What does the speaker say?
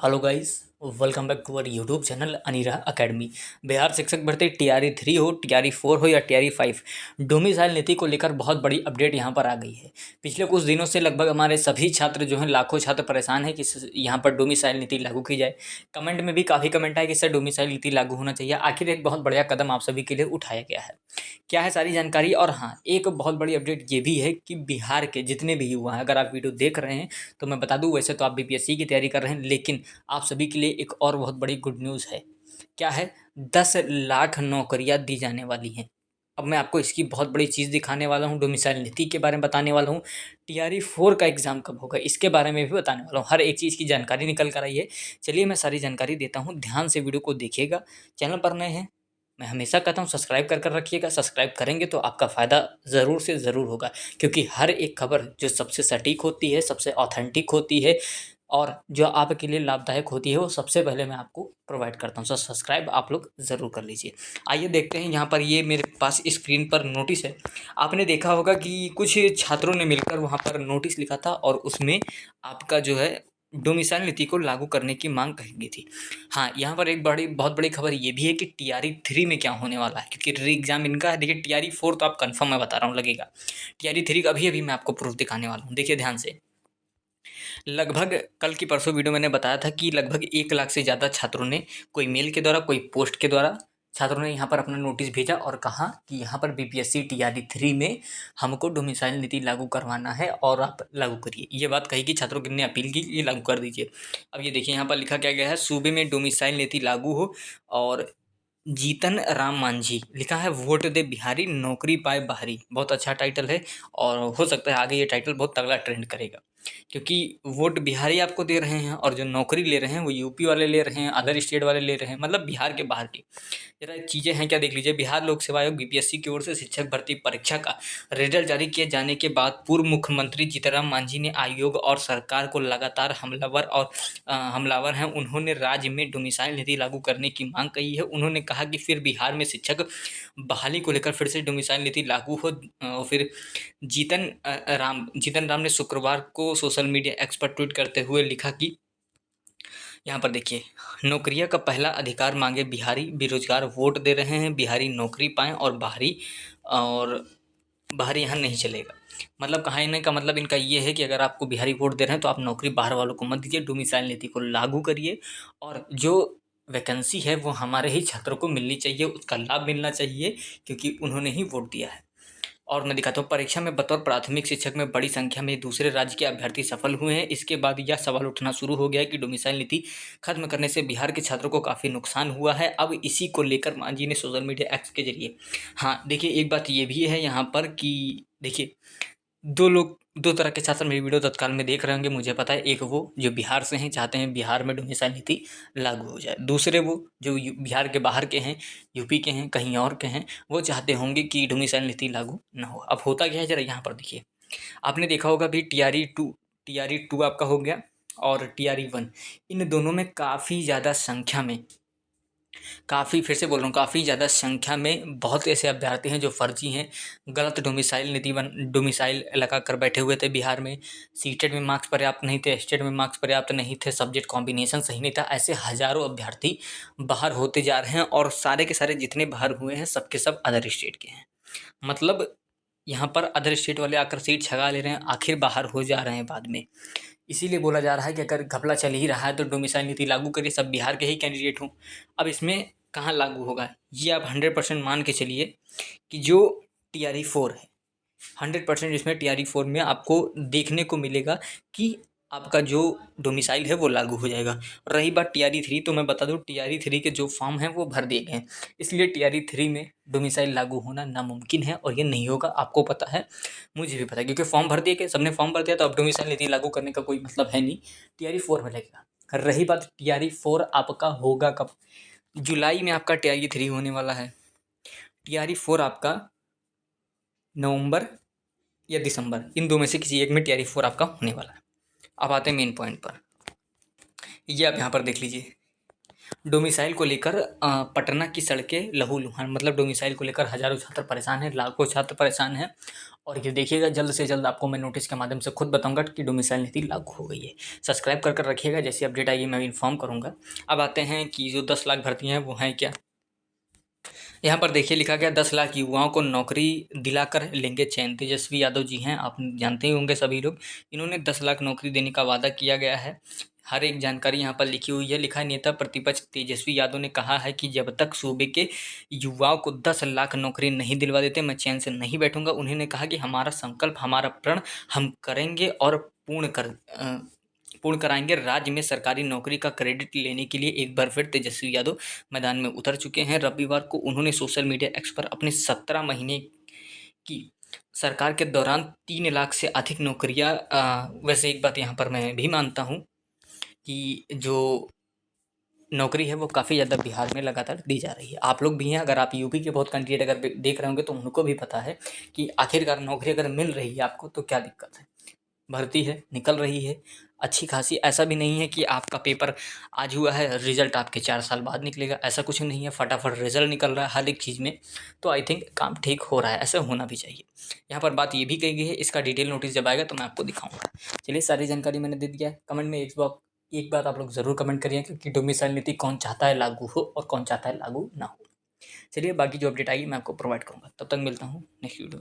Hello guys, welcome back to our YouTube channel Anira academy. Bihar शिक्षक भर्ती TRE 3 हो, TRE 4 हो या टीआरई 5, डोमिसाइल नीति को लेकर बहुत बड़ी अपडेट यहाँ पर आ गई है। पिछले कुछ दिनों से लगभग हमारे सभी छात्र जो हैं, लाखों छात्र परेशान हैं कि यहाँ पर डोमिसाइल नीति लागू की जाए। कमेंट में भी काफ़ी कमेंट आए कि सर डोमिसाइल नीति लागू होना चाहिए। आखिर एक बहुत बढ़िया कदम आप सभी के लिए उठाया गया है। क्या है सारी जानकारी। और हाँ, एक बहुत बड़ी अपडेट ये भी है कि बिहार के जितने भी युवा हैं, अगर आप वीडियो देख रहे हैं तो मैं बता दूं, वैसे तो आप बीपीएससी की तैयारी कर रहे हैं, लेकिन आप सभी के लिए एक और बहुत बड़ी गुड न्यूज़ है। क्या है? 10 लाख नौकरियां दी जाने वाली हैं। अब मैं आपको इसकी बहुत बड़ी चीज़ दिखाने वाला हूँ, डोमिसाइल नीति के बारे में बताने वाला हूँ, टीआरई 4 का एग्जाम कब होगा इसके बारे में भी बताने वाला हूँ। हर एक चीज़ की जानकारी निकल कर आई है। चलिए मैं सारी जानकारी देता हूँ, ध्यान से वीडियो को देखिएगा। चैनल पर नए हैं, मैं हमेशा कहता हूँ सब्सक्राइब कर रखिएगा। सब्सक्राइब करेंगे तो आपका फ़ायदा ज़रूर से ज़रूर होगा, क्योंकि हर एक खबर जो सबसे सटीक होती है, सबसे ऑथेंटिक होती है और जो आपके लिए लाभदायक होती है, वो सबसे पहले मैं आपको प्रोवाइड करता हूँ। सो सब्सक्राइब आप लोग ज़रूर कर लीजिए। आइए देखते हैं, यहाँ पर ये मेरे पास स्क्रीन पर नोटिस है। आपने देखा होगा कि कुछ छात्रों ने मिलकर वहाँ पर नोटिस लिखा था और उसमें आपका जो है डोमिसाइल नीति को लागू करने की मांग कही गई थी। हाँ, यहाँ पर एक बहुत बड़ी खबर ये भी है कि टीआरई 3 में क्या होने वाला है, क्योंकि री एग्जाम इनका है। देखिए टीआरई 4 तो आप कंफर्म मैं बता रहा हूँ लगेगा, टीआरई 3 का अभी मैं आपको प्रूफ दिखाने वाला हूँ। देखिए ध्यान से, लगभग कल की परसों वीडियो मैंने बताया था कि लगभग 1 लाख से ज़्यादा छात्रों ने कोई मेल के द्वारा, कोई पोस्ट के द्वारा छात्रों ने यहाँ पर अपना नोटिस भेजा और कहा कि यहाँ पर बीपीएससी टीआरई 3 में हमको डोमिसाइल नीति लागू करवाना है और आप लागू करिए। ये बात कही कि छात्रों ने अपील की, ये लागू कर दीजिए। अब ये देखिए यहाँ पर लिखा क्या गया है, सूबे में डोमिसाइल नीति लागू हो और जीतन राम मांझी लिखा है, वोट दे बिहारी नौकरी पाए बाहरी। बहुत अच्छा टाइटल है और हो सकता है आगे ये टाइटल बहुत तगड़ा ट्रेंड करेगा, क्योंकि वोट बिहारी आपको दे रहे हैं और जो नौकरी ले रहे हैं वो यूपी वाले ले रहे हैं, अदर स्टेट वाले ले रहे हैं, मतलब बिहार के बाहर की। जरा चीज़ें हैं क्या देख लीजिए। बिहार लोक सेवा आयोग बीपीएससी की ओर से शिक्षक भर्ती परीक्षा का रिजल्ट जारी किए जाने के बाद पूर्व मुख्यमंत्री जीतनराम मांझी ने आयोग और सरकार को लगातार हमलावर हैं। उन्होंने राज्य में डोमिसाइल नीति लागू करने की मांग कही है। उन्होंने कहा कि फिर बिहार में शिक्षक बहाली को लेकर फिर से डोमिसाइल नीति लागू हो। फिर जीतन राम ने शुक्रवार को सोशल मीडिया एक्स पर ट्वीट करते हुए लिखा कि यहाँ पर देखिए, नौकरियां का पहला अधिकार मांगे बिहारी, बेरोजगार वोट दे रहे हैं, बिहारी नौकरी पाएं और बाहरी यहाँ नहीं चलेगा। मतलब कहने का मतलब इनका ये है कि अगर आपको बिहारी वोट दे रहे हैं तो आप नौकरी बाहर वालों को मत दीजिए, डोमिसाइल नीति को लागू करिए और जो वैकेंसी है वो हमारे ही छात्रों को मिलनी चाहिए, उसका लाभ मिलना चाहिए, क्योंकि उन्होंने ही वोट दिया है। और मैं दिखाता हूँ, परीक्षा में बतौर प्राथमिक शिक्षक में बड़ी संख्या में दूसरे राज्य के अभ्यर्थी सफल हुए हैं। इसके बाद यह सवाल उठना शुरू हो गया है कि डोमिसाइल नीति खत्म करने से बिहार के छात्रों को काफ़ी नुकसान हुआ है। अब इसी को लेकर मांझी ने सोशल मीडिया एक्स के जरिए, हाँ देखिए, एक बात ये भी है यहाँ पर कि देखिए, दो तरह के छात्र मेरी वीडियो तत्काल में देख रहे होंगे, मुझे पता है। एक वो जो बिहार से हैं, चाहते हैं बिहार में डोमिसाइल नीति लागू हो जाए। दूसरे वो जो बिहार के बाहर के हैं, यूपी के हैं, कहीं और के हैं, वो चाहते होंगे कि डोमिसाइल नीति लागू ना हो। अब होता क्या है, जरा यहाँ पर देखिए। आपने देखा होगा भी टीआरई 2 आपका हो गया और टीआरई 1, इन दोनों में काफ़ी ज़्यादा संख्या में, फिर से बोल रहा हूँ, काफ़ी ज़्यादा संख्या में बहुत ऐसे अभ्यर्थी हैं जो फर्जी हैं, गलत डोमिसाइल लगा कर बैठे हुए थे बिहार में। सीटेट में मार्क्स पर्याप्त नहीं थे, स्टेट में मार्क्स पर्याप्त नहीं थे, सब्जेक्ट कॉम्बिनेशन सही नहीं था। ऐसे हज़ारों अभ्यर्थी बाहर होते जा रहे हैं और सारे के सारे जितने बाहर हुए हैं सबके सब अदर स्टेट के हैं। मतलब यहाँ पर अदर स्टेट वाले आकर सीट छगा ले रहे हैं, आखिर बाहर हो जा रहे हैं बाद में। इसीलिए बोला जा रहा है कि अगर घपला चल ही रहा है तो डोमिसाइल नीति लागू करिए, सब बिहार के ही कैंडिडेट हों। अब इसमें कहाँ लागू होगा, ये आप 100% मान के चलिए कि जो टीआरई 4 है, 100% इसमें टीआरई 4 में आपको देखने को मिलेगा कि आपका जो डोमिसाइल है वो लागू हो जाएगा। रही बात टीआरई 3, तो मैं बता दूं टीआरई 3 के जो फॉर्म हैं वो भर दिए गए हैं, इसलिए टीआरई 3 में डोमिसाइल लागू होना नामुमकिन है और ये नहीं होगा। आपको पता है, मुझे भी पता है, क्योंकि फॉर्म भर दिए गए, सबने फॉर्म भर दिया, तो अब डोमिसाइल नीति लागू करने का कोई मतलब है नहीं। टीआरई 4 में लगेगा। रही बात टीआरई 4 आपका होगा कब, जुलाई में आपका टीआरई 3 होने वाला है। टीआरई 4 आपका नवंबर या दिसंबर, इन दो में से किसी एक में टीआरई 4 आपका होने वाला है। अब आते हैं मेन पॉइंट पर, ये आप यहाँ पर देख लीजिए। डोमिसाइल को लेकर पटना की सड़कें लहूलुहान, मतलब डोमिसाइल को लेकर हज़ारों छात्र परेशान हैं, लाखों छात्र परेशान हैं। और ये देखिएगा, जल्द से जल्द आपको मैं नोटिस के माध्यम से खुद बताऊंगा कि डोमिसाइल नीति लागू हो गई है। सब्सक्राइब कर रखिएगा, जैसी अपडेट आएगी मैं इन्फॉर्म करूँगा। अब आते हैं कि जो 10 लाख भर्तियाँ हैं वो हैं क्या। यहाँ पर देखिए लिखा गया 10 लाख युवाओं को नौकरी दिलाकर लेंगे चैन। तेजस्वी यादव जी हैं, आप जानते ही होंगे सभी लोग। इन्होंने 10 लाख नौकरी देने का वादा किया गया है। हर एक जानकारी यहाँ पर लिखी हुई है। लिखा है, नेता प्रतिपक्ष तेजस्वी यादव ने कहा है कि जब तक सूबे के युवाओं को 10 लाख नौकरी नहीं दिलवा देते मैं चैन से नहीं बैठूंगा। उन्होंने कहा कि हमारा संकल्प, हमारा प्रण हम करेंगे और पूर्ण कराएंगे। राज्य में सरकारी नौकरी का क्रेडिट लेने के लिए एक बार फिर तेजस्वी यादव मैदान में उतर चुके हैं। रविवार को उन्होंने सोशल मीडिया एक्स पर अपने 17 महीने की सरकार के दौरान 3 लाख से अधिक नौकरियां, वैसे एक बात यहाँ पर मैं भी मानता हूँ कि जो नौकरी है वो काफ़ी ज़्यादा बिहार में लगातार दी जा रही है। आप लोग भी हैं, अगर आप यूपी के बहुत कैंडिडेट अगर देख रहे होंगे तो उनको भी पता है कि आखिरकार नौकरी अगर मिल रही है आपको तो क्या दिक्कत है। भर्ती है, निकल रही है अच्छी खासी। ऐसा भी नहीं है कि आपका पेपर आज हुआ है, रिजल्ट आपके 4 साल बाद निकलेगा, ऐसा कुछ नहीं है। फटाफट रिजल्ट निकल रहा है हर एक चीज़ में। तो आई थिंक काम ठीक हो रहा है, ऐसा होना भी चाहिए। यहाँ पर बात ये भी कही गई है, इसका डिटेल नोटिस जब आएगा तो मैं आपको दिखाऊंगा। चलिए, सारी जानकारी मैंने दे दिया है। कमेंट में एक बात आप लोग ज़रूर कमेंट करिए कि डोमिसाइल नीति कौन चाहता है लागू हो और कौन चाहता है लागू ना हो। चलिए, बाकी जो अपडेट आएगी मैं आपको प्रोवाइड करूँगा। तब तक मिलता हूँ नेक्स्ट वीडियो में।